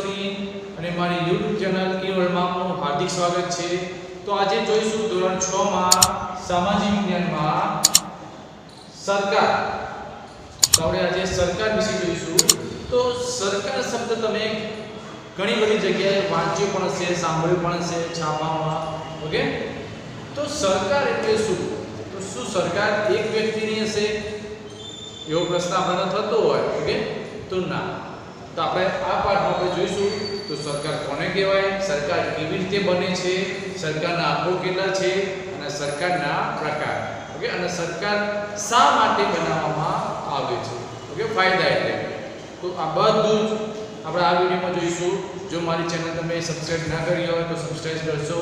સોની અને મારી YouTube channel ઈરોલમાં આપનું હાર્દિક સ્વાગત છે। તો આજે જોઈશું ધોરણ 6 માં સામાજિક વિજ્ઞાનમાં સરકાર। તો આપણે આજે સરકાર વિશે જોઈશું। તો સરકાર શબ્દ તમે ઘણી બધી જગ્યાએ વાંચ્યો પણ છે, સાંભળ્યો પણ છે છાપામાં, ઓકે। તો સરકાર એટલે શું? તો શું સરકાર એક વ્યક્તિની હશે એવો પ્રશ્ન આપણને થતો હોય, ઓકે? તો ના। તો આપણે આ પાઠમાં આપણે જોઈશું તો સરકાર કોને કહેવાય, સરકાર કેવી રીતે બને છે, સરકારના અંગો કેટલા છે અને સરકારના પ્રકાર, ઓકે? અને સરકાર શા માટે બનાવવામાં આવે છે, ઓકે? ફાયદા એટલે તો આ બધું જ આપણે આ વિડિયોમાં જોઈશું। જો મારી ચેનલ તમે સબસ્ક્રાઇબ ના કરી હોય તો સબસ્ક્રાઇબ કરશો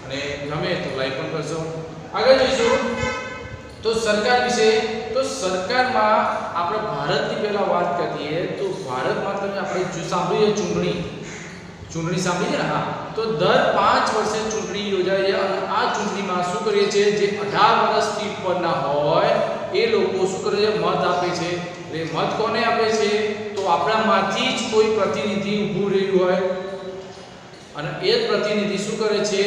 અને ગમે તો લાઈક પણ કરશો। આગળ જોઈશું તો સરકાર વિશે। તો સરકારમાં આપણે ભારતની પહેલા વાત કરીએ તો ભારતમાં તમે આપણે જો સાંભળીએ ચૂંટણી સાંભળી છે ને? હા। તો દર 5 વર્ષે ચૂંટણી યોજાય છે અને આ ચૂંટણીમાં શું કરીએ છે, જે 18 વર્ષથી ઉપરના હોય એ લોકો શું કરે છે, મત આપે છે। એ મત કોને આપે છે? તો આપણામાંથી જ કોઈ પ્રતિનિધિ ઊભું રહ્યું હોય અને એ પ્રતિનિધિ શું કરે છે,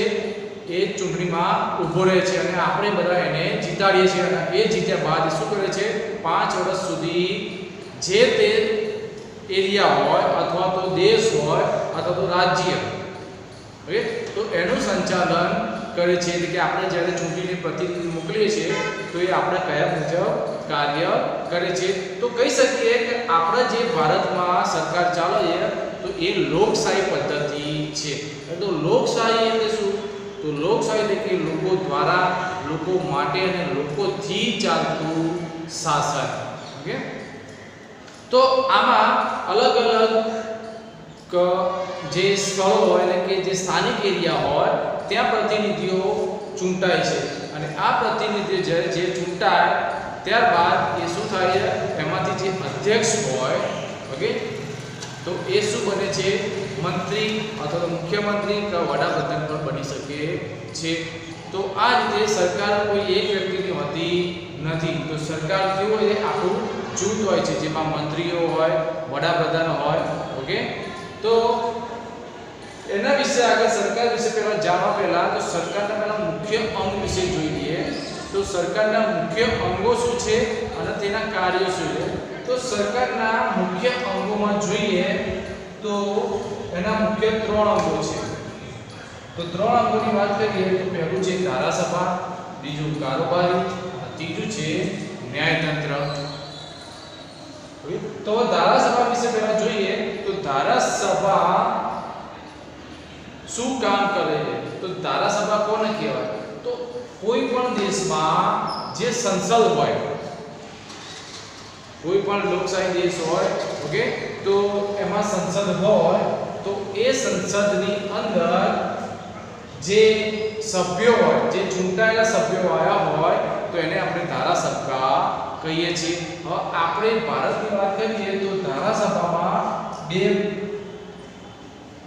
એ ચૂંટણીમાં ઊભો રહે છે અને આપણે બધા એને જીતાડીએ છીએ અને એ જીત્યા બાદ શું કરે છે, 5 વર્ષ સુધી જે તે એરિયા હોય અથવા તો દેશ હોય અથવા તો રાજ્ય, ઓકે, તો એનું સંચાલન કરે છે। એટલે કે આપણે જ્યારે ચૂંટીને પ્રતિનિધિ મોકલીએ છીએ તો એ આપણે કયા મુજબ કાર્ય કરે છે। તો કહી શકીએ કે આપણે જે ભારતમાં સરકાર ચાલે છે તો એ લોકશાહી પદ્ધતિ છે। તો લોકશાહી એટલે શું? તો લોકશાહી એટલે કે લોકો દ્વારા, લોકો માટે અને લોકોથી ચાલતું શાસન, ઓકે? તો આમાં અલગ અલગ જે સ્થળો હોય એટલે કે જે સ્થાનિક એરિયા હોય ત્યાં પ્રતિનિધિઓ ચૂંટાય છે અને આ પ્રતિનિધિઓ જે ચૂંટાય ત્યારબાદ એ શું થાય, એમાંથી જે અધ્યક્ષ હોય, ઓકે, તો એ શું બને છે, મંત્રી અથવા તો મુખ્યમંત્રી કે વડાપ્રધાન પણ બની શકે છે। તો આ રીતે સરકાર કોઈ એક વ્યક્તિની હોતી નથી। તો સરકાર કેવું હોય, આખું જૂથ હોય છે જેમાં મંત્રીઓ હોય, વડાપ્રધાન હોય, ઓકે? તો એના વિશે આગળ સરકાર વિશે પહેલા જાણવા પહેલા તો સરકારના પહેલા મુખ્ય અંગ વિશે જોઈ લઈએ। તો સરકારના મુખ્ય અંગો શું છે અને તેના કાર્યો શું છે? તો સરકારના મુખ્ય અંગોમાં જોઈએ તો એના મુખ્ય 3 અંગો છે। તો 3 અંગોની વાત કરીએ તો પહેલું છે ધારાસભા, બીજું કારોબારી, ત્રીજું છે ન્યાયતંત્ર। તો ધારાસભા વિશે પહેલા જોઈએ તો ધારાસભા શું કામ કરે છે? તો ધારાસભા કોને કહેવાય? તો કોઈ પણ દેશમાં જે સંસદ હોય, કોઈ પણ લોકશાહી દેશ હોય, ઓકે, તો એમાં સંસદ હોય તો એ સંસદની અંદર જે સભ્યો હોય, જે ચૂંટાયેલા સભ્યો આવ્યા હોય તો એને આપણે ધારાસભા કહીએ છીએ। હવે આપણે ભારતની વાત કરીએ તો ધારાસભામાં 2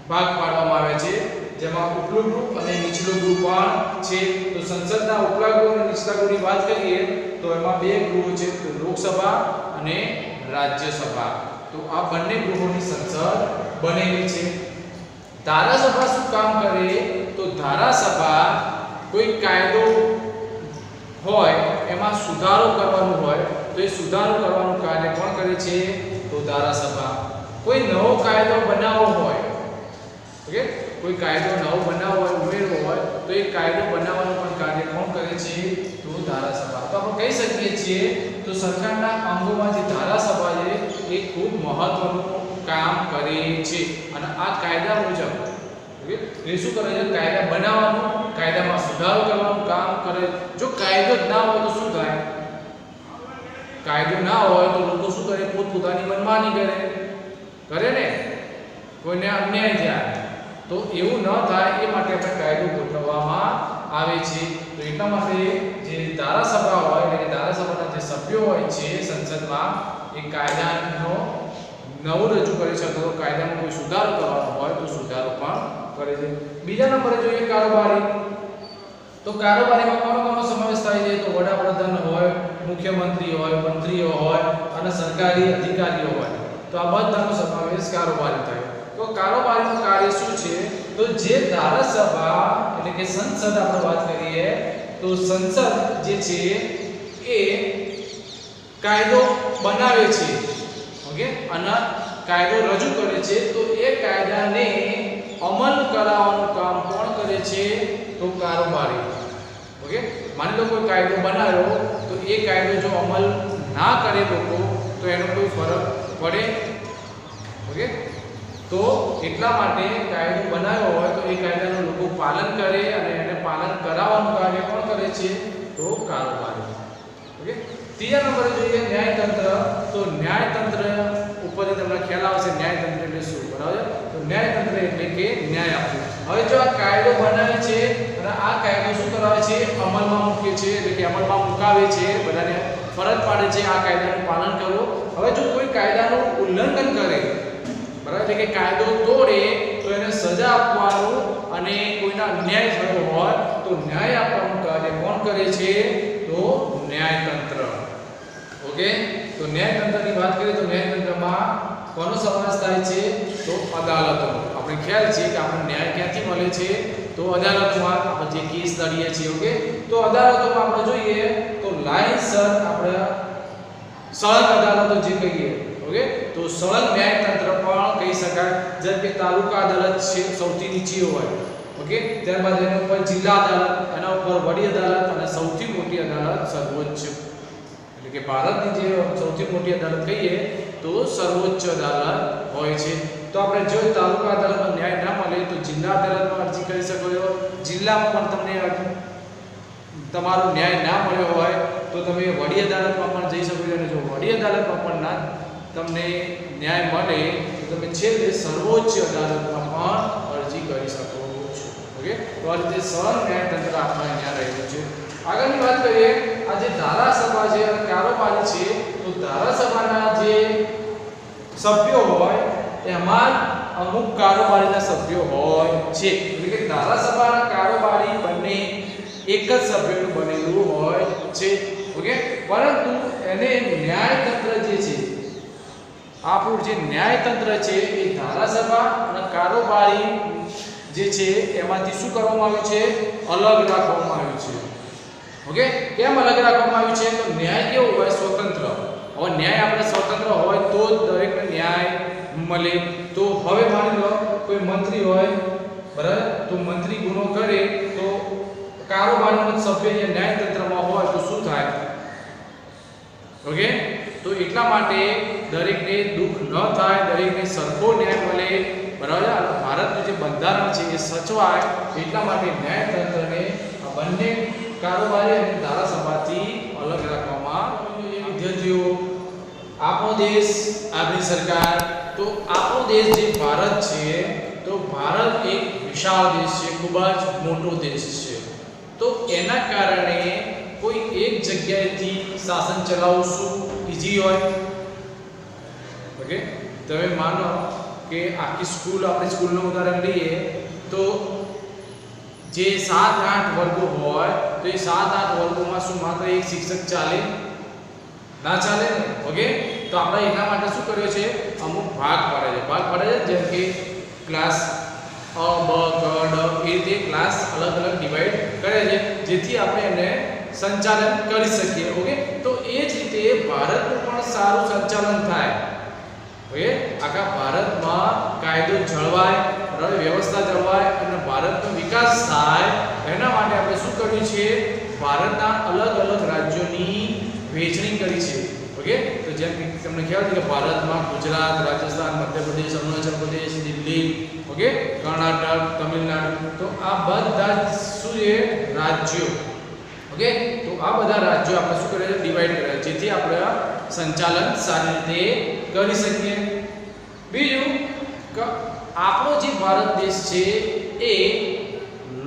ભાગ પાડવામાં આવે છે, જેમાં ઉપલું ગૃહ અને નીચલું ગૃહ પણ છે। તો સંસદના ઉપલા ગૃહ અને નીચલા ગૃહની વાત કરીએ તો એમાં 2 ગૃહો છે, તો લોકસભા અને રાજ્યસભા। તો આ બંને ગૃહોની સંસદ બનેલી છે। ધારાસભા શું કામ કરે? તો ધારાસભા કોઈ કાયદો હોય એમાં સુધારો કરવાનો હોય તો એ સુધારો કરવાનું કાર્ય કોણ કરે છે? તો ધારાસભા। કોઈ નવો કાયદો બનાવવો હોય, ઓકે, કોઈ કાયદો નવો બનાવવો હોય, ઉમેરવો હોય તો એ કાયદો બનાવવાનું પણ કાર્ય કોણ કરે છે? તો ધારાસભા। તો આપણે કહી શકીએ છીએ તો સરકારના અંગોમાં જે ધારાસભા છે એ ખૂબ મહત્વનું કામ કરે છે અને આ કાયદા મુજબ, ઓકે, એ શું કરે છે? કાયદા બનાવવાનું, કાયદામાં સુધારો કરવાનું કામ કરે। જો કાયદો જ ના હોય તો શું થાય? કાયદો ના હોય તો લોકો શું કરે? પોતપોતાની મનમાની કરે ને, કોઈને અન્યાય થાય। તો એવું ન થાય એ માટે આપણે કાયદો ગોઠવવામાં આવે છે। તો એટલા માટે જે ધારાસભા હોય એટલે કે ધારાસભાના જે સભ્યો હોય છે સંસદમાં એ કાયદાનો નવું રજૂ કરે છે અથવા કાયદામાં કોઈ સુધારો કરવાનો હોય તો સુધારો પણ કરે છે। બીજા નંબરે જોઈએ કારોબારી। તો કારોબારીમાં કોનો સમાવેશ થાય છે? તો વડાપ્રધાન હોય, મુખ્યમંત્રી હોય, મંત્રીઓ હોય અને સરકારી અધિકારીઓ હોય। તો આ બધાનો સમાવેશ કારોબારી થાય। તો કારોબારીનું કાર્ય શું છે? તો જે ધારાસભા એટલે કે સંસદ આપણે વાત કરીએ તો સંસદ જે છે એ કાયદો બનાવે છે, ઓકે, અને કાયદો રજૂ કરે છે. તો એ કાયદાને અમલ કરાવવાનું કામ કોણ કરે છે? તો કારોબારી. ઓકે, માની લો કોઈ કાયદો બનાવ્યો તો એ કાયદો જો અમલ ના કરે લોકો તો એનો કોઈ ફરક પડે? ઓકે, તો એટલા માટે કાયદો બનાવ્યો હોય તો એ કાયદાનું લોકો પાલન કરે અને એને પાલન કરાવવાનું કાર્ય કોણ કરે છે? તો કારોબારી. ઓકે, ત્રીજા નંબરે જોઈએ ન્યાયતંત્ર. તો ન્યાયતંત્ર ઉપરથી તમને ખ્યાલ આવશે ન્યાયતંત્ર એટલે શું, બરાબર? તો ન્યાયતંત્ર એટલે કે ન્યાય આપવું. હવે જો આ કાયદો બનાવે છે અને આ કાયદો શું કરાવે છે? અમલમાં મૂકે છે, એટલે કે અમલમાં મુકાવે છે, બધાને ફરજ પાડે છે આ કાયદાનું પાલન કરો. હવે જો કોઈ કાયદાનું ઉલ્લંઘન કરે, બરાબર, એટલે કે કાયદો તોડે તો એને સજા આપવાનું અને કોઈના અન્યાય થયો હોય તો ન્યાય આપવાનું કાર્ય કોણ કરે છે? તો ન્યાયતંત્ર. ઓકે, તો ન્યાયતંત્રની વાત કરીએ તો ન્યાયતંત્રમાં કોનો સમાવેશ થાય છે? તો અદાલતો. આપણે ખ્યાલ છે કે આપણને ન્યાય ક્યાંથી મળે છે? તો અદાલતમાં આપણે જે કેસ લડીએ છીએ. ઓકે, તો અદાલતોમાં આપણે જોઈએ તો લાઇનસર આપણે સળંગ અદાલતો જે કહીએ, ઓકે, તો સળંગ ન્યાયતંત્ર પણ કહી શકાય. જેમ કે તાલુકા અદાલત છે સૌથી નીચે હોય, ઓકે, ત્યારબાદ એના ઉપર જિલ્લા અદાલત, એના ઉપર વડી અદાલત અને સૌથી મોટી અદાલત સર્વોચ્ચ, એટલે કે ભારતની જે સૌથી મોટી અદાલત કહીએ તો સર્વોચ્ચ અદાલત હોય છે. તો આપણે જો તાલુકા અદાલતમાં ન્યાય ના મળે તો જિલ્લા અદાલતમાં અરજી કરી શકો છો. જિલ્લામાં પણ તમને તમારો ન્યાય ના મળ્યો હોય તો તમે વડી અદાલતમાં પણ જઈ શકો છો. અને જો વડી અદાલતમાં પણ ના તમને ન્યાય મળે તો તમે છેલ્લે સર્વોચ્ચ અદાલતમાં પણ અરજી કરી શકો છો. ઓકે, તો આ રીતે સળંગ ન્યાયતંત્ર આપણે અહીંયા રહેલું છે. આગળની વાત કરીએ, આ જે ધારાસભા છે અને કારોબારી છે, તો ધારાસભાના જે સભ્યો હોય એમાં અમુક કારોબારીના સભ્યો હોય છે. એટલે કે ધારાસભા અને કારોબારી બંને એક જ સભ્યનું બનેલું હોય છે. ઓકે, પરંતુ એને ન્યાયતંત્ર જે છે, આપણું જે ન્યાયતંત્ર છે એ ધારાસભા અને કારોબારી જે છે એમાંથી શું કરવામાં આવ્યું છે? અલગ રાખવામાં આવ્યું છે. ઓકે, કેમ અલગ રાખવામાં આવ્યું છે? તો ન્યાય કેવો હોય? સ્વતંત્ર. હવે ન્યાય આપણે સ્વતંત્ર હોય તો જ દરેકને ન્યાય મળે. તો હવે માની લો કોઈ મંત્રી હોય, બરાબર, તો મંત્રી ગુનો કરે તો કારોબારીનો સભ્ય જે ન્યાયતંત્રમાં હોય તો શું થાય? ઓકે, તો એટલા માટે દરેકને દુઃખ ન થાય, દરેકને સરખો ન્યાય મળે, બરાબર. ભારતનું જે બંધારણ છે એ સચવાય એટલા માટે ન્યાયતંત્રને આ બંને કારોબારી અને ધારાસભાથી અલગ રાખવામાં. વિદ્યાર્થીઓ, આપણો દેશ, આપણી સરકાર, તો આપણો દેશ જે ભારત છે તો ભારત એક વિશાળ દેશ છે, ખૂબ જ મોટો દેશ છે. તો એના કારણે કોઈ એક જગ્યાએથી શાસન ચલાવવું શું ઈઝી હોય? ઓકે, તમે માનો કે આખી સ્કૂલ, આપણી સ્કૂલનું ઉદાહરણ લઈએ તો જે 7-8 વર્ગો હોય તો એ 7-8 વર્ગોમાં શું માત્ર એક શિક્ષક ચાલે? ના ચાલે ને. ઓકે, તો આપણે એના માટે શું કર્યો છે? અમુક ભાગ પડે છે. જેમ કે ક્લાસ અ, બ, ક, ડ એ રીતે ક્લાસ અલગ અલગ ડિવાઈડ કરે છે જેથી આપણે એને સંચાલન કરી શકીએ. ઓકે, તો એ જ રીતે ભારતનું પણ સારું સંચાલન થાય. ઓકે, આખા ભારતમાં કાયદો જળવાય, વ્યવસ્થા જળવાય અને ભારતનો વિકાસ થાય એના માટે આપણે શું કર્યું છે? ભારતના અલગ અલગ રાજ્યોની વહેંચણી કરી છે. ઓકે, તો જેમ કે તમને ખ્યાલ છે કે ભારતમાં ગુજરાત, રાજસ્થાન, મધ્યપ્રદેશ, અરુણાચલ પ્રદેશ, દિલ્હી, ઓકે, કર્ણાટક, તમિલનાડુ, તો આ બધા શું છે? રાજ્યો. ઓકે, તો આ બધા રાજ્યો આપણે શું કરે છે? ડિવાઈડ કર્યા જેથી આપણે સંચાલન સારી રીતે કરી શકીએ. બીજું કે આપણો જે ભારત દેશ છે એ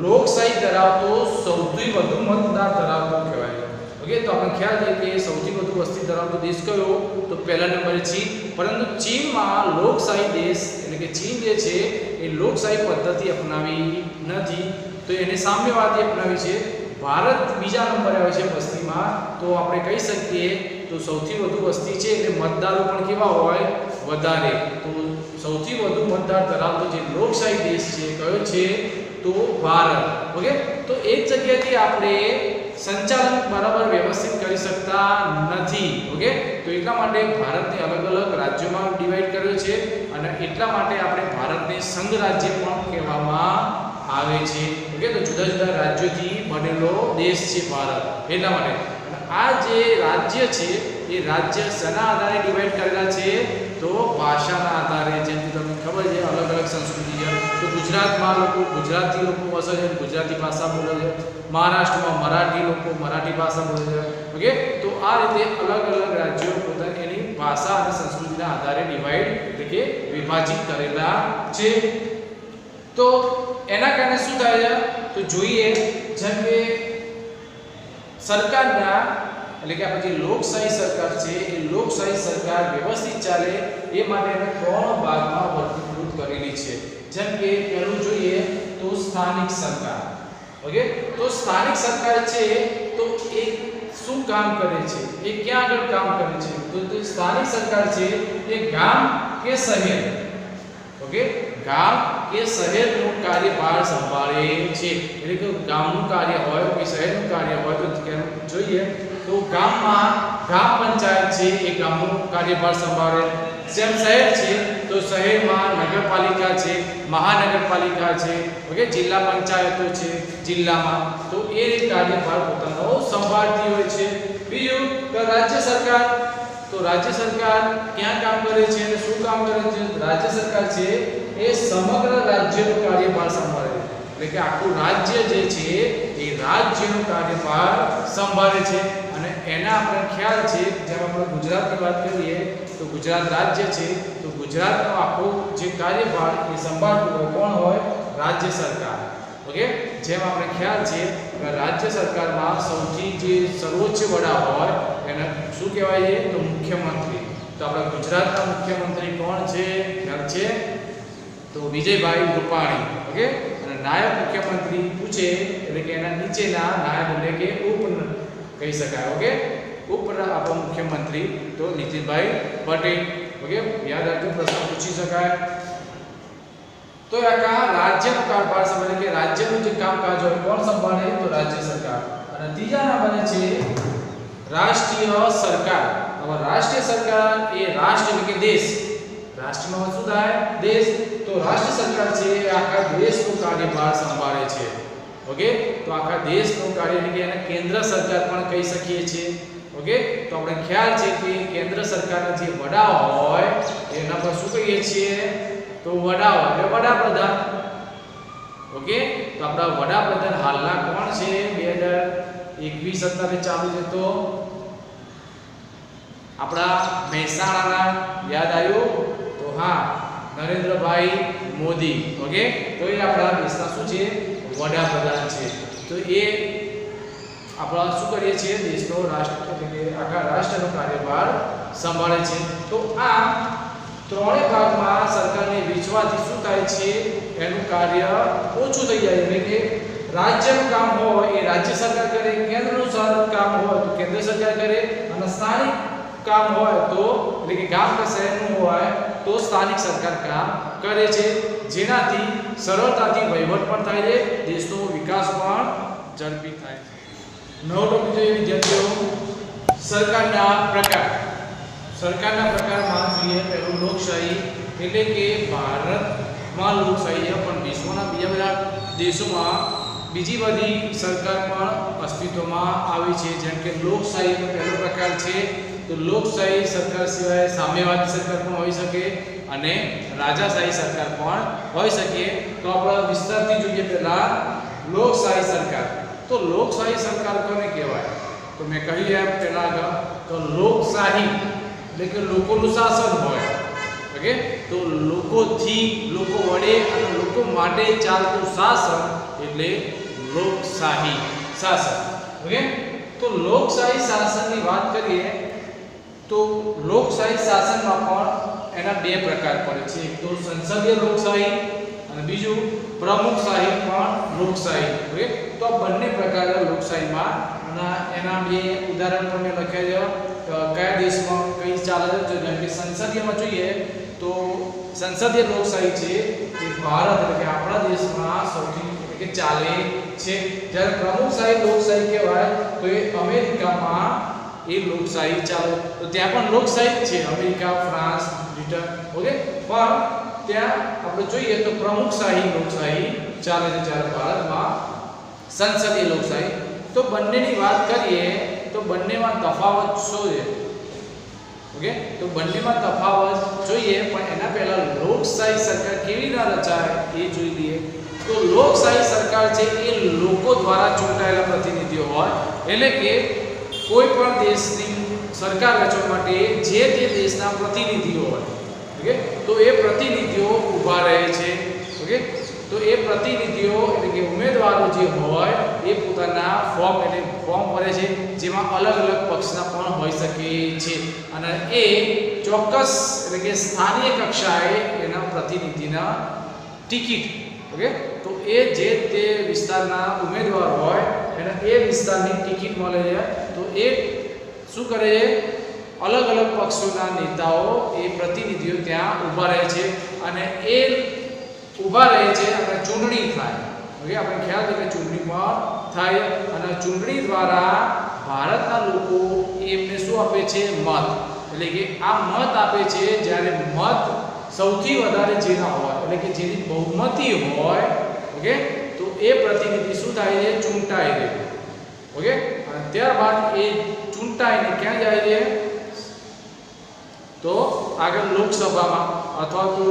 લોકશાહી ધરાવતો સૌથી વધુ મતદાર ધરાવતો કહેવાય. ઓકે, તો આપણે ખ્યાલ છે કે સૌથી વધુ વસ્તી ધરાવતો દેશ કયો? તો પહેલા નંબરે ચીન. પરંતુ ચીનમાં લોકશાહી દેશ એટલે કે ચીન જે છે એ લોકશાહી પદ્ધતિ અપનાવી નથી, તો એને સામ્યવાદી અપનાવી છે. ભારત બીજા નંબરે આવે છે વસ્તીમાં, તો આપણે કહી શકીએ તો સૌથી વધુ વસ્તી છે એટલે મતદારો પણ કેવા હોય? વધારે. તો સૌથી વધુ મતદાર ધરાવતો જે લોકશાહી દેશ છે કયો છે તો ભારત. ઓકે, તો એક જગ્યાએથી આપણે સંચાલન બરાબર વ્યવસ્થિત કરી શકતા નથી. ઓકે, તો એટલા માટે ભારતને અલગ અલગ રાજ્યોમાં ડિવાઈડ કર્યો છે અને એટલા માટે આપણે ભારતને સંઘ રાજ્ય પણ કહેવામાં આવે છે. ઓકે, તો જુદા જુદા રાજ્યોથી બનેલો દેશ છે ભારત. એટલા માટે આ જે રાજ્ય છે એ રાજ્ય શેના આધારે ડિવાઈડ કરેલા છે તો ભાષાના આધારે. જેમ કે તમને ખબર છે અલગ અલગ સંસ્કૃતિ છે. તો ગુજરાતમાં લોકો ગુજરાતી લોકો વસે છે, ગુજરાતી ભાષા બોલે છે. મહારાષ્ટ્રમાં મરાઠી લોકો મરાઠી ભાષા બોલે છે. ઓકે, તો આ રીતે અલગ અલગ રાજ્યો પોતાની એની ભાષા અને સંસ્કૃતિના આધારે ડિવાઈડ એટલે કે વિભાજિત કરેલા છે. તો એના કારણે શું થાય છે તો જોઈએ, જેમ કે સરકારના એટલે કે આપણે જે લોકશાહી સરકાર છે એ લોકશાહી સરકાર વ્યવસ્થિત ચાલે એ માટે એને 3 ભાગમાં વર્ગીકૃત કરેલી છે. જેમ કે પહેલું જોઈએ તો સ્થાનિક સરકાર. ઓકે, તો સ્થાનિક સરકાર છે તો એ શું કામ કરે છે, એ ક્યાં આગળ કામ કરે છે તો સ્થાનિક સરકાર છે એ ગામ કે શહેર, ઓકે, ગામ કે શહેરનું કાર્યભાર સંભાળે છે. એટલે કે ગામનું કાર્ય હોય કે શહેરનું કાર્ય હોય તો કેમ જોઈએ તો ગામમાં ગ્રામ પંચાયત છે એ ગામનું કાર્યભાર સંભાળે. જેમ શહેર છે તો શહેરમાં નગરપાલિકા છે, મહાનગરપાલિકા છે, ઓકે, જિલ્લા પંચાયતો છે જિલ્લામાં, તો એ કાર્યભાર પોતાનો સંભાળતી હોય છે. બીજું તો રાજ્ય સરકાર. તો રાજ્ય સરકાર ક્યાં કામ કરે છે અને શું કામ કરે છે? રાજ્ય સરકાર છે એ સમગ્ર રાજ્યનો કાર્યભાર સંભાળે છે. એટલે કે આખું રાજ્ય જે છે એ રાજ્યનો કાર્યભાર સંભાળે છે. અને એના આપણે ખ્યાલ છે, જેમ આપણે ગુજરાતની વાત કરીએ તો ગુજરાત રાજ્ય છે તો ગુજરાતનો આખો જે કાર્યભાર એ સંભાળતું હોય કોણ હોય? રાજ્ય સરકાર. ઓકે, જેમ આપણે ખ્યાલ છે કે રાજ્ય સરકારમાં સૌથી જે સર્વોચ્ચ વડા હોય એને શું કહેવાય છે તો મુખ્યમંત્રી. તો આપણા ગુજરાતના મુખ્યમંત્રી કોણ છે? ખ્યાલ છે તો વિજયભાઈ રૂપાણી. ઓકે, અને નાયબ મુખ્યમંત્રી પૂછે એટલે કે એના નીચેના નાયબ એટલે કે ઉપ કહી શકાય. ઓકે, ઉપર આપણો મુખ્યમંત્રી તો નીતિનભાઈ પટેલ. ઓકે, યાદ રાખજો, પ્રશ્ન પૂછી શકાય. તો આ રાજ્યનો કારભાર સંભાળે કે રાજ્યનું જે કામકાજ હોય કોણ સંભાળે તો રાજ્ય સરકાર. અને ત્રીજા નંબરે છે રાષ્ટ્રીય સરકાર. હવે રાષ્ટ્રીય સરકાર એ રાષ્ટ્ર એટલે કે દેશ, રાષ્ટ્રનો શું થાય? દેશ. તો રાષ્ટ્ર સરકાર છે એ આખા દેશનો કાર્યભાર સંભાળે છે. ઓકે, તો આખા દેશનું કાર્ય એટલે કે એને કેન્દ્ર સરકાર પણ કહી શકીએ છીએ. ઓકે, તો આપણે ખ્યાલ છે કે કેન્દ્ર સરકારના જે વડા હોય એના પર શું કહીએ છીએ તો વડા હોય એટલે વડાપ્રધાન. ઓકે, તો આપણા વડાપ્રધાન હાલના કોણ છે? 2021 અત્યારે ચાલુ છે તો આપણા મહેસાણાના યાદ આવ્યું તો હા નરેન્દ્રભાઈ મોદી. ઓકે, તો એ આપણા દેશના શું છે? વડાપ્રધાન છે. તો એ આપણા શું કરીએ છીએ? દેશનો રાષ્ટ્ર એટલે કે આખા રાષ્ટ્રનો કાર્યભાર સંભાળે છે. તો આ ત્રણેય ભાગમાં સરકારને વેચવાથી શું થાય છે? એનું કાર્ય ઓછું થઈ જાય. એટલે કે રાજ્યનું કામ હોય એ રાજ્ય સરકાર કરે, કેન્દ્રનું કામ હોય તો કેન્દ્ર સરકાર કરે, અને સ્થાનિક કામ હોય તો એટલે કે ગામ કે શહેરનું હોય તો સ્થાનિક સરકાર કામ કરે છે. જેનાથી સરળતાથી વહીવટ પણ થાય છે, દેશનો વિકાસ પણ ઝડપી થાય છે. નવો ટોપિક જોઈએ વિદ્યાર્થીઓ, સરકારના પ્રકાર. સરકારના પ્રકારમાં જોઈએ પહેલું લોકશાહી. એટલે કે ભારતમાં લોકશાહી છે પણ વિશ્વના બીજા બધા દેશોમાં બીજી બધી સરકાર પણ અસ્તિત્વમાં આવી છે. જેમ કે લોકશાહીનો પહેલો પ્રકાર છે તો લોકશાહી સરકાર સિવાય સામ્યવાદી સરકાર પણ હોઈ શકે અને રાજાશાહી સરકાર પણ હોઈ શકે. તો આપણે વિસ્તારથી જોઈએ પહેલા લોકશાહી સરકાર. તો લોકશાહી સરકાર કોને કહેવાય? તો મેં કહ્યું એમ પહેલા તો લોકશાહી એટલે કે લોકોનું શાસન હોય. ઓકે, તો લોકોથી, લોકો વડે અને લોકો માટે ચાલતું શાસન એટલે લોકશાહી શાસન. ઓકે, તો લોકશાહી શાસનની વાત કરીએ તો લોકશાહી શાસનમાં પણ એના બે પ્રકાર પડે છે. એક તો સંસદીય લોકશાહી અને બીજું પ્રમુખશાહી પણ લોકશાહી. ઓકે, તો આ બંને પ્રકારના લોકશાહીમાં અને એના બે ઉદાહરણ પણ મેં લખ્યા છે. કયા દેશમાં કઈ ચાલે છે, જેમ કે સંસદીયમાં જોઈએ તો સંસદીય લોકશાહી છે એ ભારત એટલે કે આપણા દેશમાં સૌથી એટલે કે ચાલે છે. જ્યારે પ્રમુખશાહી લોકશાહી કહેવાય તો એ અમેરિકામાં એ લોકશાહી ચાલે, તો ત્યાં પણ લોકશાહી જ છે, અમેરિકા, ફ્રાન્સ, બ્રિટન, ઓકે. પણ ત્યાં આપણે જોઈએ તો પ્રમુખશાહી લોકશાહી ચાલે છે, જ્યારે ભારતમાં સંસદીય લોકશાહી. તો બંનેની વાત કરીએ તો બંનેમાં તફાવત શું છે, ઓકે. તો બંનેમાં તફાવત જોઈએ, પણ એના પહેલા લોકશાહી સરકાર કેવી રીતે રચાય એ જોઈ લઈએ. તો લોકશાહી સરકાર છે એ લોકો દ્વારા ચૂંટાયેલા પ્રતિનિધિઓ હોય, એટલે કે કોઈ પણ દેશની સરકાર રચવા માટે જે તે દેશના પ્રતિનિધિઓ હોય, ઓકે. તો એ પ્રતિનિધિઓ ઊભા રહે છે, ઓકે. તો એ પ્રતિનિધિઓ એટલે કે ઉમેદવારો જે હોય એ પોતાના ફોર્મ ભરે છે, જેમાં અલગ અલગ પક્ષના પણ હોઈ શકે છે, અને એ ચોક્કસ એટલે કે સ્થાનિય કક્ષાએ એના પ્રતિનિધિના ટિકિટ, ઓકે. તો એ જે તે વિસ્તારના ઉમેદવાર હોય એને એ વિસ્તારની ટિકિટ મળે છે. તો એ શું કરે છે, અલગ અલગ પક્ષોના નેતાઓ એ પ્રતિનિધિઓ ત્યાં ઊભા રહે છે, અને એ ઊભા રહે છે અને ચૂંટણી થાય, ઓકે. આપણે ખ્યાલ છે કે ચૂંટણી પણ થાય, અને ચૂંટણી દ્વારા ભારતના લોકો એમને શું આપે છે, મત. એટલે કે આ મત આપે છે, જ્યારે મત સૌથી વધારે જેના હોય એટલે કે જેની બહુમતી હોય, ઓકે. તો એ પ્રતિનિધિ શું થાય છે, ચૂંટાય છે, ઓકે. અને ત્યારબાદ એ ચૂંટાઈને ક્યાં જાય છે, તો આગળ લોકસભામાં અથવા તો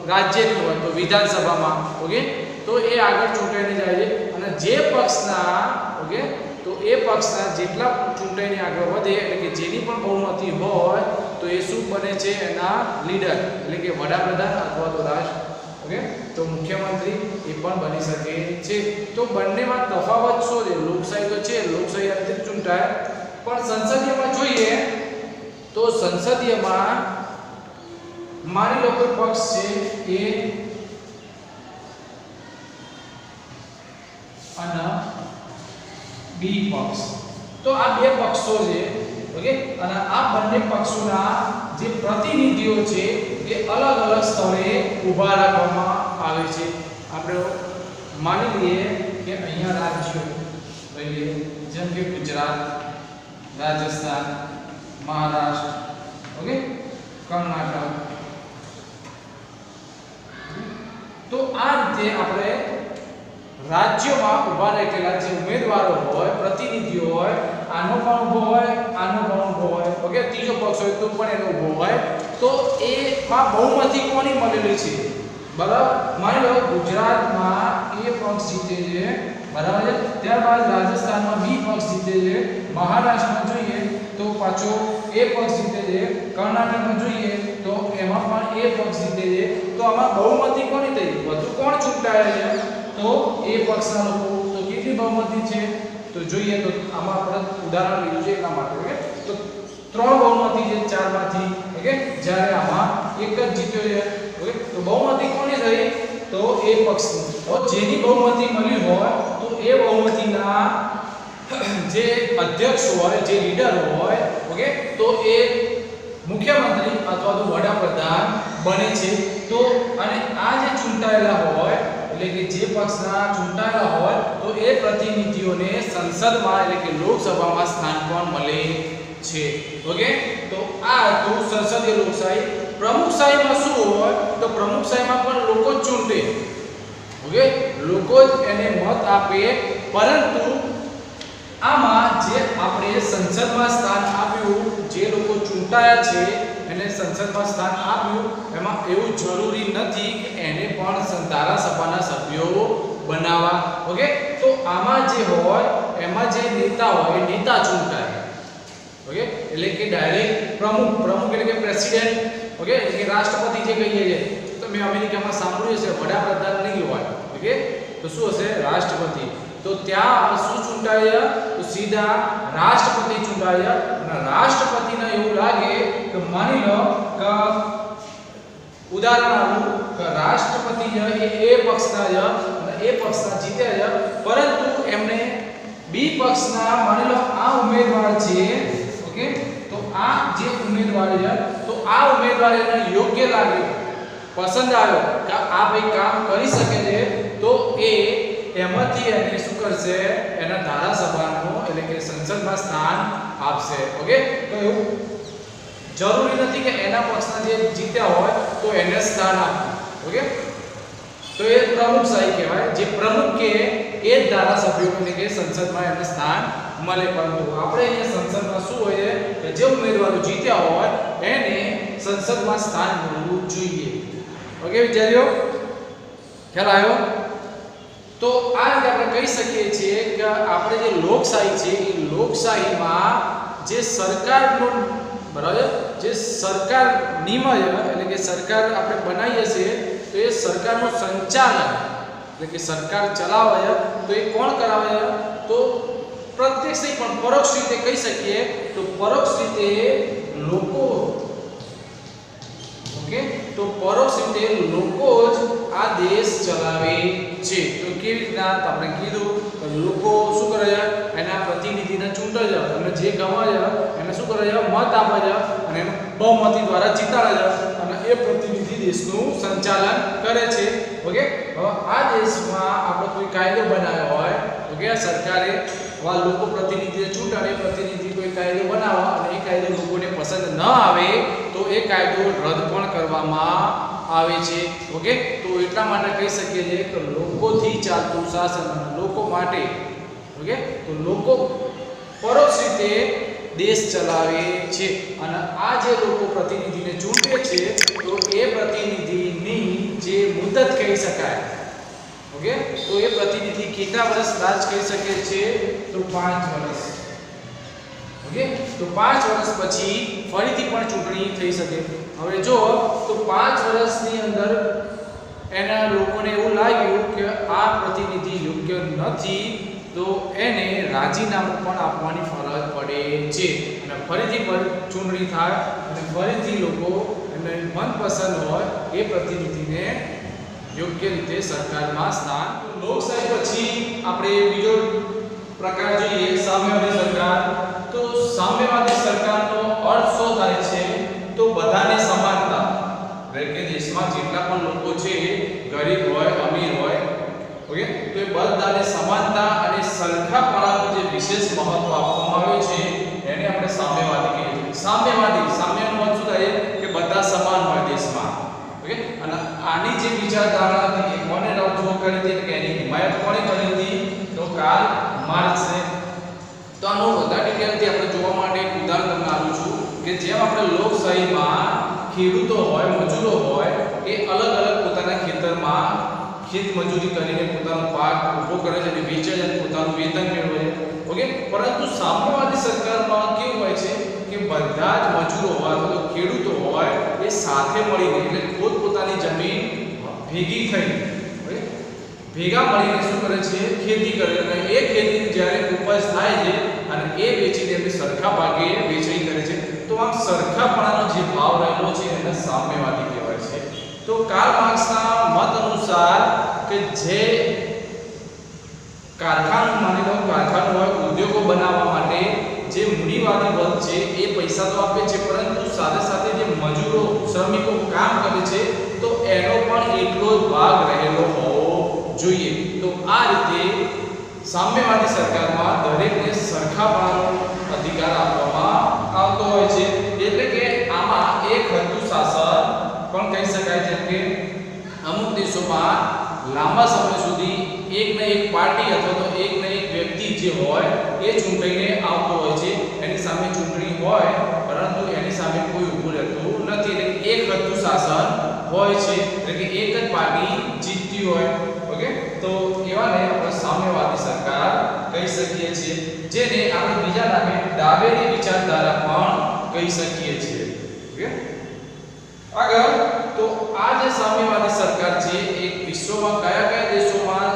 રાજ્યની હોય તો વિધાનસભામાં, ઓકે. તો એ આગળ ચૂંટાઈને જાય છે, અને જે પક્ષના, ઓકે, તો એ પક્ષના જેટલા ચૂંટાઈને આગળ વધે એટલે કે જેની પણ બહુમતી હોય તો એ શું બને છે, એના લીડર એટલે કે વડાપ્રધાન અથવા તો રાષ્ટ્ર, ઓકે. તો મુખ્યમંત્રી એ પણ બની શકે છે. તો બંનેમાં તફાવત શું છે, લોકશાહી તો છે, લોકશાહી આ રીતે ચૂંટાય, પણ સંસદીયમાં જોઈએ તો સંસદીયમાં માની લો કોઈ પક્ષ છે એ અને બી પક્ષ, તો આ બે પક્ષો છે, ઓકે. અને આ બંને પક્ષોના જે પ્રતિનિધિઓ છે એ અલગ અલગ સ્થળે ઊભા રાખવામાં આવે છે. આપણે માની લઈએ કે અહીંયા રાજ્યો લઈએ, જેમ કે ગુજરાત, રાજસ્થાન, મહારાષ્ટ્ર, ઓકે, કર્ણાટક. તો આ રીતે આપણે રાજ્યોમાં ઊભા રહેલા જે ઉમેદવારો હોય, પ્રતિનિધિઓ હોય, આનો પણ ઊભો હોય, આનો પણ ઊભો હોય, ઓકે. ત્રીજો પક્ષ હોય તો પણ એનો ઊભો હોય, તો એમાં બહુમતી કોની મળેલી છે, બરાબર. માની લો ગુજરાતમાં એ પક્ષ જીતે છે, બરાબર છે. ત્યારબાદ રાજસ્થાનમાં બી પક્ષ જીતે છે, મહારાષ્ટ્રમાં જોઈએ તો પાછો એ પક્ષ જીતે છે, કર્ણાટકમાં જોઈએ તો એમાં પણ એ પક્ષ જીતે છે. તો આમાં બહુમતી કોની થઈ, વધુ કોણ ચૂંટાય છે, તો એ પક્ષના લોકો. તો કેટલી બહુમતી છે તો જોઈએ તો આમાં આપણે ઉદાહરણ લીધું છે એટલા માટે, ઓકે. તો 3 બહુમતી છે 4 માંથી, ઓકે. જ્યારે આમાં એક જ જીત્યો છે, ઓકે. તો બહુમતી કોની થઈ, તો એ પક્ષની. તો જેની બહુમતી મળી હોય તો એ બહુમતીના જે અધ્યક્ષ હોય, જે લીડર હોય, ઓકે, તો એ મુખ્યમંત્રી અથવા તો વડાપ્રધાન બને છે. તો અને આ જે ચૂંટાયેલા હોય એટલે કે જે પક્ષના ચૂંટાયેલા હોય તો એ પ્રતિનિધિઓને સંસદમાં એટલે કે લોકસભામાં સ્થાન પણ મળે છે, ઓકે. તો આ તો સંસદીય લોકશાહી. પ્રમુખશાહીમાં શું હોય, તો પ્રમુખશાહીમાં પણ લોકો જ ચૂંટે, ઓકે. લોકો જ એને મત આપે, પરંતુ આમાં જે આપણે સંસદમાં સ્થાન આપ્યું, જે લોકો ચૂંટાયા છે એને સંસદમાં સ્થાન આપ્યું, એમાં એવું જરૂરી નથી કે એને પણ ધારાસભાના સભ્યો બનાવવા, ઓકે. તો આમાં જે હોય એમાં જે નેતા હોય એ નેતા ચૂંટાય, ઓકે. એટલે કે ડાયરેક્ટ પ્રમુખ એટલે કે પ્રેસિડેન્ટ, ઓકે, એટલે કે રાષ્ટ્રપતિ જે કહીએ છીએ. તો મેં અમેરિકામાં સાંભળ્યું છે વડાપ્રધાન નહીં હોય, ઓકે. તો શું હશે, રાષ્ટ્રપતિ. તો ત્યાં શું ચૂંટાય, તો સીધા રાષ્ટ્રપતિ ચૂંટાય, અને રાષ્ટ્રપતિને એવું લાગે કે માની લો કે ઉદાહરણ આપું કે રાષ્ટ્રપતિ એ પક્ષના છે અને એ પક્ષના જીત્યા છે, પરંતુ એમને બી પક્ષના માની લો આ ઉમેદવાર છે ઓકે, તો આ જે ઉમેદવાર છે તો આ ઉમેદવારને યોગ્ય લાગ્યું, પસંદ આવ્યો કે આ ભાઈ કામ કરી શકે છે, તો એ એમાંથી એને શું કરશે, એના ધારાસભાનું એટલે કે સંસદમાં સ્થાન આપશે. ઓકે, તો એવું જરૂરી નથી કે એના પક્ષના જે જીત્યા હોય તો એને સ્થાન આપવું. ઓકે, તો એ પ્રમુખશાહી કહેવાય, જે પ્રમુખ કે એ જ ધારાસભ્યો એટલે કે સંસદમાં એને સ્થાન મળે. પરંતુ આપણે અહીંયા સંસદમાં શું હોય કે જે ઉમેદવારો જીત્યા હોય એને સંસદમાં સ્થાન મળવું જોઈએ. ઓકે વિદ્યાર્થીઓ, ખ્યાલ આવ્યો? તો આ રીતે આપણે કહી શકીએ છીએ કે આપણે જે લોકશાહી છે એ લોકશાહીમાં જે સરકારનો બરાબર જે સરકાર નિયમય એટલે કે સરકાર આપણે બનાવીએ છીએ તો એ સરકારનું સંચાલન એટલે કે સરકાર ચલાવે તો એ કોણ કરાવે? તો પ્રત્યક્ષ નહીં પણ પરોક્ષ રીતે કહી શકીએ તો પરોક્ષ રીતે લોકો. ઓકે, તો પરોક્ષ રીતે લોકો જ આ દેશ ચલાવે છે. તો કેવી રીતના આપણે કીધું કે લોકો શું કરે છે, એના પ્રતિનિધિને ચૂંટે છે અને જે ગમે છે એને શું કરે છે, મત આપે છે અને એને બહુમતી દ્વારા જીતાડે છે અને એ પ્રતિનિધિ દેશનું સંચાલન કરે છે. ઓકે, હવે આ દેશમાં આપણે કોઈ કાયદો બનાવ્યો હોય, ઓકે, સરકારે વા લોકો પ્રતિનિધિને ચૂંટાડે, પ્રતિનિધિ કોઈ કાયદો બનાવવા અને એ કાયદો લોકોને પસંદ ન આવે તો એ કાયદો રદ પણ કરવામાં આવે છે. ઓકે, તો એટલા માટે કહી શકીએ છીએ કે લોકોથી ચાલતું શાસન લોકો માટે. ઓકે, તો લોકો પરોક્ષ રીતે દેશ ચલાવે છે અને આ જે લોકો પ્રતિનિધિને ચૂંટે છે તો એ પ્રતિનિધિની જે મુદત કહી શકાય. ઓકે, તો એ પ્રતિનિધિ કેટલા વર્ષ રાજ કરી શકે છે? તો 5 વર્ષ. ઓકે, તો 5 વર્ષ પછી ફરીથી પણ ચૂંટણી થઈ શકે. હવે જો તો 5 વર્ષની અંદર એના લોકોને એવું લાગ્યું કે આ પ્રતિનિધિ યોગ્ય નથી તો એને રાજીનામું પણ આપવાની ફરજ પડે છે અને ફરીથી ચૂંટણી થાય અને ફરીથી લોકો એમને મનપસંદ હોય એ પ્રતિનિધિને યોગ્ય રીતે સરકારમાં સ્થાન. લોકશાહી પછી આપણે બીજો પ્રકાર જોઈએ સામ્યવાદી સરકાર. તો સામ્યવાદી સરકારનો અર્થ શું થાય છે? તો બધાને સમાનતા, એટલે કે દેશમાં જેટલા પણ લોકો છે ગરીબ હોય અમીર હોય, ઓકે, તો એ બધાને સમાનતા અને સરખાપણાનું જે વિશેષ મહત્વ આપવામાં આવે છે એને આપણે સામ્યવાદી કહીએ છીએ. સામ્યનો અર્થ શું થાય કે બધા સમાન હોય દેશમાં. ઓકે, અને આની જે વિચારધારણા હતી એ કોને રજૂ કરી હતી કે એની હિમાયત કોણે કરી હતી? તો કાર્લ માર્ક્સે. તો આનો વધારે ડિટેલથી આપણે જોવા માટે એક ઉદાહરણ તમને આપું છું કે જેમ આપણે લોકશાહીમાં ખેડૂતો હોય, મજૂરો હોય, એ અલગ અલગ પોતાના ખેતરમાં ખેત મજૂરી કરીને પોતાનો પાક ઉભો કરે છે અને વેચે છે અને પોતાનું વેતન મેળવે છે. ઓકે, પરંતુ સામ્યવાદી સરકારમાં કેવું હોય છે કે બધા જ મજૂરો હોય અથવા તો ખેડૂતો હોય એ સાથે મળીને એટલે પોતપોતાની જમીન ભેગા મળીને શું કરે છે? ખેતી કરે અને એ ખેતીની જ્યારે ઉપજ થાય છે અને એ વેચીને એમને સરખા ભાગે વેચણી કરે છે. તો આમ સરખાપણાનો જે ભાવ રહેલો છે એને સામ્યવાદી કહેવાય છે. તો કાર્લ માર્ક્સના મત અનુસાર કે જે કારખાનું માની લો કારખાનું હોય, ઉદ્યોગો બનાવવા માટે જે મૂડીવાદી વર્ગ છે એ પૈસા તો આપે છે પરંતુ સાથે સાથે જે મજૂરો શ્રમિકો કામ કરે છે તો એનો પણ એટલો જ ભાગ રહેલો હોવો જોઈએ. તો આ રીતે સામ્યવાદી સરકારમાં દરેકને સરખાપણાનો અધિકાર આપવામાં આવતો હોય છે. એટલે કે આમાં એક હતું શાસન પણ કહી શકાય છે કે અમુક દેશોમાં લાંબા સમય સુધી એક ને એક પાર્ટી અથવા તો એક ને એક વ્યક્તિ જે હોય એ ચૂંટાઈને આવતો હોય છે. એની સામે ચૂંટણી હોય પરંતુ એની સામે કોઈ ઊભું રહેતું નથી. એટલે એક હતું શાસન હોય છે એટલે કે એક જ પાર્ટી જીતતી હોય. ઓકે, તો એવાને આપણે સામ્યવાદી સરકાર કહી શકીએ છીએ, જેને આપણે બીજા નામે ડાબેરી વિચારધારા પણ કહી શકીએ છીએ. ઓકે, આગળ તો આ જે સામ્યવાદી સરકાર છે એ વિશ્વમાં કયા કયા દેશોમાં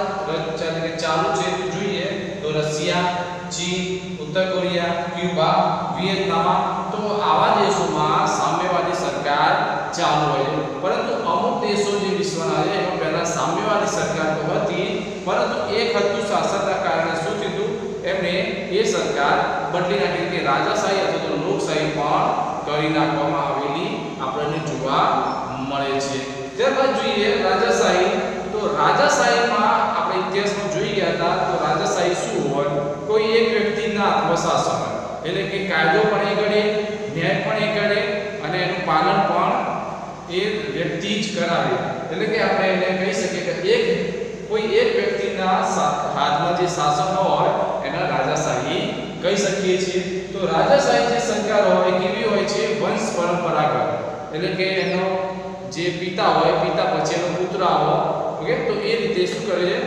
ચાલુ છે તો જોઈએ તો રશિયા, ચીન, ઉત્તર કોરિયા, ક્યુબા, વિયેતનામ. તો આવા દેશોમાં સામ્યવાદી સરકાર ચાલુ હોય છે. પરંતુ અમુક દેશો જે વિશ્વના છે એમાં પહેલા સામ્યવાદી સરકાર તો હતી પરંતુ એક હતું શાસનના કારણે શું થયું? એમને એ સરકાર સરકાર બદલી નાખી કે રાજાશાહી અથવા તો લોકશાહી પણ કરી નાખવામાં આવેલી આપણને જોવા મળે છે। ત્યારબાદ જોઈએ રાજાશાહી। તો રાજાશાહીમાં આપણે ઇતિહાસમાં જોઈ ગયા હતા તો રાજાશાહી શું હોય? કોઈ એક વ્યક્તિના હાથમાં શાસન હોય, એટલે કે કાયદો પણ એ કરે, ન્યાય પણ એ કરે અને એનું પાલન પણ એ વ્યક્તિ જ કરાવે। એટલે કે આપણે એને કહી શકીએ કે કોઈ એક વ્યક્તિના હાથમાં જે શાસન હોય એના રાજાશાહી કહી શકીએ છીએ। તો રાજાશાહી જે સરકાર હોય કેવી હોય છે? વંશ પરંપરાગત, એટલે કે એનો જે પિતા હોય, પિતા પછી એનો પુત્ર આવે, ઓકે, તો એ રીતે શું કરે છે?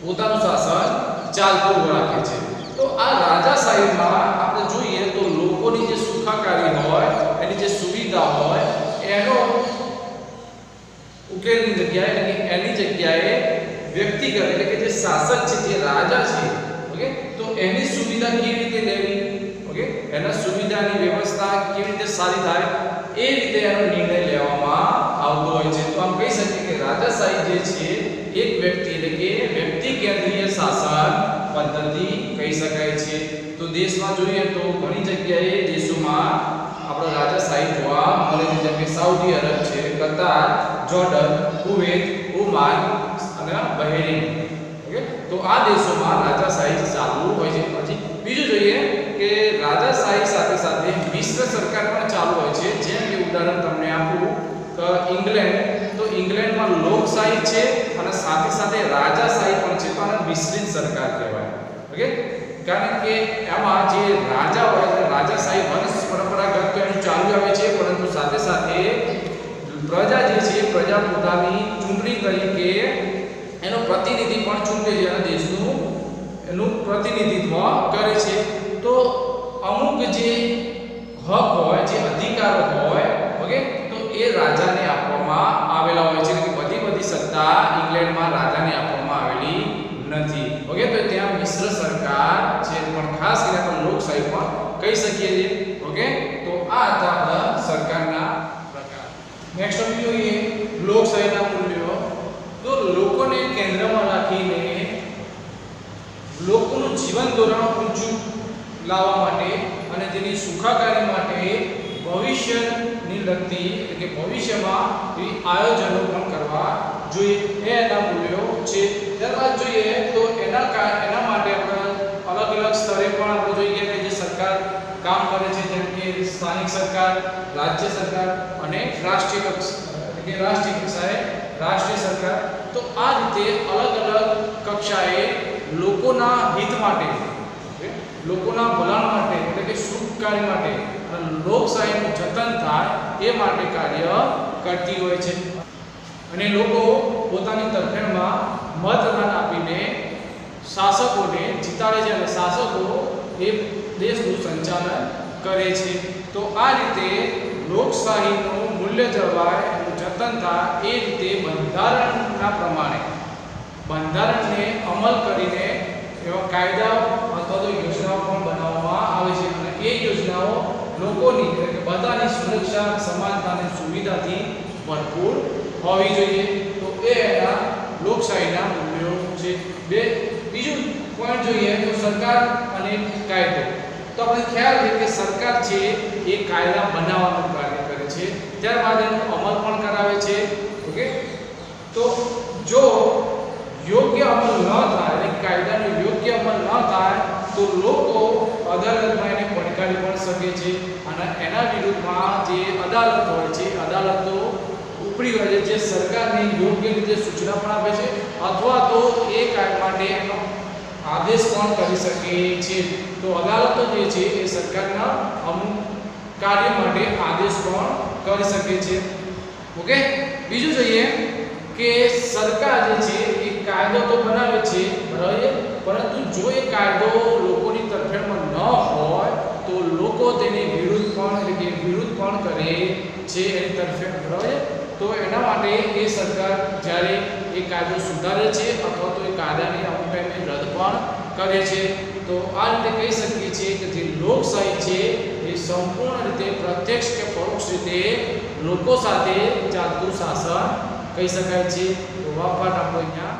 પોતાનું શાસન ચાલતું રાખે છે। તો આ રાજાશાહીમાં આપણે જોઈએ તો લોકોની જે સુખાકારી હોય, એની જે સુવિધા હોય એનો ઉકેલની જગ્યાએ, એટલે કે એની જગ્યાએ વ્યક્તિગત, એટલે કે જે શાસક છે, જે રાજા છે, ઓકે, તો એની સુવિધા કેવી રીતે લેવી, ઓકે, એના સુવિધાની વ્યવસ્થા કેવી રીતે સારી થાય એ રીતે એનો નિર્ણય લેવામાં આવતો હોય છે। તો આમ કહી શકીએ કે રાજાશાહી જે છે એક વ્યક્તિ, એટલે કે વ્યક્તિ કેન્દ્રીય શાસન પદ્ધતિ કહી શકાય છે। તો દેશમાં જોઈએ તો ઘણી જગ્યાએ દેશોમાં આપણે રાજાશાહી જોવા મળે છે, જેમ કે સાઉદી અરબ છે, કતાર, જોર્ડન, કુવૈત, ઓમાન અને બહેરીન, ઓકે, તો આ દેશોમાં રાજાશાહી ચાલુ હોય છે। પછી બીજું જોઈએ કે રાજાશાહી સાથે સાથે મિશ્ર સરકાર પણ ચાલુ હોય છે। જેમ કે ઉદાહરણ તમને આપું તો ઇંગ્લેન્ડ, તો ઇંગ્લેન્ડમાં લોકશાહી છે અને સાથે સાથે રાજાશાહી પણ છે, તો આને મિશ્રિત સરકાર કહેવાય, ઓકે, કારણ કે એમાં જે રાજા હોય, રાજાશાહી વંશ પરંપરાગત તો એનું ચાલુ આવે છે, પરંતુ સાથે સાથે પ્રજા જે છે, પ્રજા પોતાની ચૂંટણી તરીકે એનો પ્રતિનિધિ પણ ચૂંટે છે અને દેશનું એનું પ્રતિનિધિત્વ કરે છે। તો અમુક જે હક હોય, જે અધિકારો હોય, ઓકે, તો એ રાજાને આપવામાં આવેલા હોય છે, કે બધી સત્તા ઇંગ્લેન્ડમાં રાજાને આપવામાં આવેલી નથી, ઓકે, તો ત્યાં મિશ્ર સરકાર છે, પણ ખાસ કરીને આપણે લોકશાહી પણ કહી શકીએ છીએ, ઓકે। તો આ હતા આપણા સરકારના પ્રકાર। નેક્સ્ટ ટોપિક જોઈએ લોકશાહીના મૂલ્યો। તો લોકોને કેન્દ્રમાં રાખીને લોકોનું જીવન ધોરણ ઊંચું લાવવા માટે અને તેની સુખાકારી માટે ભવિષ્યની લગતી, એટલે કે ભવિષ્યમાં એ આયોજનો પણ કરવા જોઈએ, એના મૂલ્યો છે। ત્યારબાદ જોઈએ તો એના માટે આપણે અલગ અલગ સ્તરે પણ આપણે જોઈએ કે જે સરકાર કામ કરે છે, જેમ કે સ્થાનિક સરકાર, રાજ્ય સરકાર અને રાષ્ટ્રીય કક્ષાએ રાષ્ટ્રીય સરકાર। તો આ રીતે અલગ અલગ કક્ષાએ લોકોના હિત માટે, લોકોના ભલાણ માટે, એટલે કે સુખાકારી માટે અને લોકશાહીનું જતન થાય એ માટે કાર્ય કરતી હોય છે। અને લોકો પોતાની તરફેણમાં મતદાન આપીને શાસકોને જીતાડે છે અને શાસકો એ દેશનું સંચાલન કરે છે। તો આ રીતે લોકશાહીનું મૂલ્ય જળવાય, એનું જતન થાય એ રીતે બંધારણના પ્રમાણે બંધારણને અમલ કરીને એવા કાયદા અથવા તો યોજનાઓ પણ બનાવવામાં આવે છે અને એ યોજનાઓ લોકોની, એટલે કે બધાની સુરક્ષા, સમાનતા અને સુવિધાથી ભરપૂર હોવી જોઈએ। તો એ એના લોકશાહીના મૂલ્યો છે। બીજું પોઈન્ટ જોઈએ તો સરકાર અને કાયદો। તો આપણે ખ્યાલ છે કે સરકાર છે એ કાયદા બનાવવાનું કાર્ય કરે છે, ત્યારબાદ એનો અમલ પણ કરાવે છે, ઓકે। તો જો યોગ્ય અમલ ન થાય, એટલે કાયદાનો યોગ્ય અમલ ન થાય તો લોકો અદાલતમાં એને પડકારી પણ શકે છે અને એના વિરુદ્ધમાં જે અદાલત હોય છે, અદાલતો ઉપરી હોય છે, જે સરકારને યોગ્ય રીતે સૂચના પણ આપે છે અથવા તો એ કાયદા માટે એનો આદેશ પણ કરી શકે છે। તો અદાલતો જે છે એ સરકારના અમુક કાર્ય માટે આદેશ પણ કરી શકે છે, ઓકે। બીજું જોઈએ કે સરકાર જે છે એ કાયદો તો બનાવે છે, બરાબર, પરંતુ જો એ કાયદો લોકોની તરફેણમાં ન હોય તો લોકો તેની વિરુદ્ધ પણ, એટલે કે વિરુદ્ધ પણ કરે છે એની તરફેણ, બરાબર। તો એના માટે એ સરકાર જ્યારે એ કાયદો સુધારે છે અથવા તો એ કાયદાને અમુક ટાઈમે રદ પણ કરે છે। તો આ રીતે કહી શકીએ છીએ કે જે લોકશાહી છે એ સંપૂર્ણ રીતે પ્રત્યક્ષ કે પરોક્ષ રીતે લોકો સાથે ચાલતું શાસન કહી શકાય છે। તો આ પાઠ આપણે અહીંયા